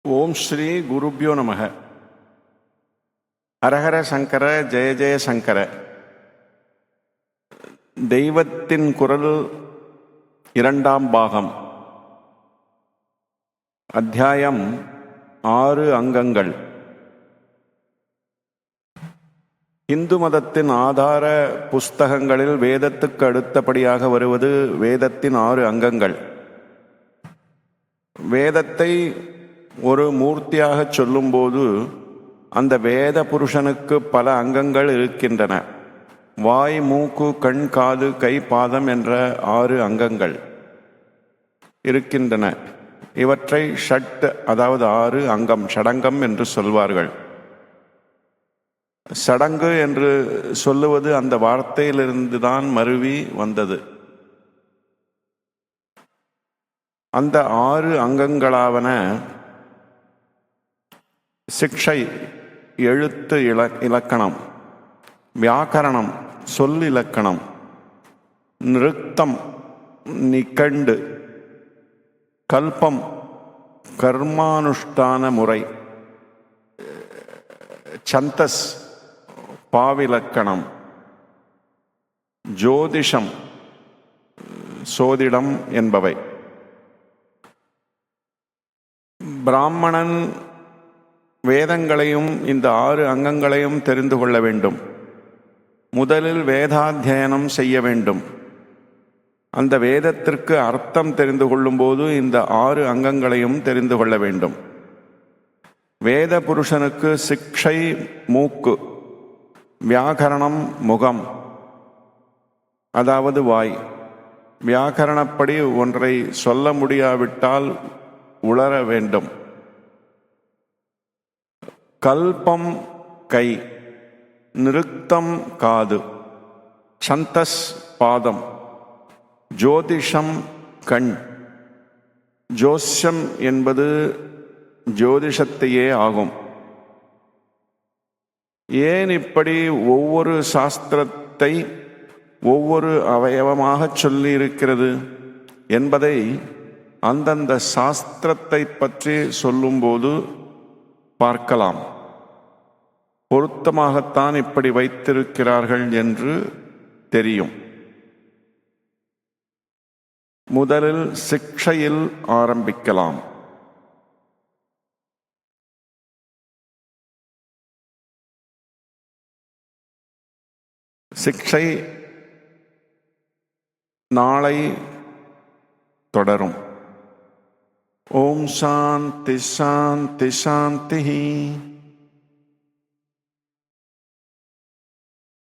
ஓம் ஸ்ரீ குருப்யோ நமக. ஹரஹர சங்கர, ஜெய ஜெய சங்கர. தெய்வத்தின் குரல் இரண்டாம் பாகம். அத்தியாயம் 6 அங்கங்கள். இந்து மதத்தின் ஆதார புஸ்தகங்களில் வேதத்துக்கு அடுத்தபடியாக வருவது வேதத்தின் 6 அங்கங்கள். வேதத்தை ஒரு மூர்த்தியாக சொல்லும்போது அந்த வேத புருஷனுக்கு பல அங்கங்கள் இருக்கின்றன. வாய், மூக்கு, கண், காது, கை, பாதம் என்ற 6 அங்கங்கள் இருக்கின்றன. இவற்றை ஷட், அதாவது 6 அங்கம், ஷடங்கம் என்று சொல்வார்கள். சடங்கு என்று சொல்லுவது அந்த வார்த்தையிலிருந்து தான் மருவி வந்தது. அந்த 6 அங்கங்களாவன: சிக்ஷை, எழுத்து இலக்கணம்; வியாக்கரணம், சொல் இலக்கணம்; நிருக்தம், நிகண்டு; கல்பம், கர்மானுஷ்டான முறை; சந்தஸ், பாவிலக்கணம்; ஜோதிஷம், சோதிடம் என்பவை. பிராமணன் வேதங்களையும் இந்த 6 அங்கங்களையும் தெரிந்து கொள்ள வேண்டும். முதலில் வேதாத்தியனம் செய்ய வேண்டும். அந்த வேதத்திற்கு அர்த்தம் தெரிந்து கொள்ளும்போது இந்த 6 அங்கங்களையும் தெரிந்து கொள்ள வேண்டும். வேத புருஷனுக்கு சிக்ஷை மூக்கு, வியாக்கரணம் முகம், அதாவது வாய். வியாக்கரணப்படி ஒன்றை சொல்ல முடியாவிட்டால் உளர வேண்டும். கல்பம் கை, நிருக்தம் காது, சந்தஸ் பாதம், ஜோதிஷம் கண். ஜோஸ்யம் என்பது ஜோதிஷத்தையே ஆகும். ஏன் இப்படி ஒவ்வொரு சாஸ்திரத்தை ஒவ்வொரு அவயவமாக சொல்லி இருக்கிறது என்பதை அந்தந்த சாஸ்திரத்தை பற்றி சொல்லும்போது பார்க்கலாம். பொருத்தமாகத்தான் இப்படி வைத்திருக்கிறார்கள் என்று தெரியும். முதலில் சிக்ஷையில் ஆரம்பிக்கலாம். சிக்ஷை நாளை தொடரும். ஓம் சாந்தி சாந்தி சாந்தி.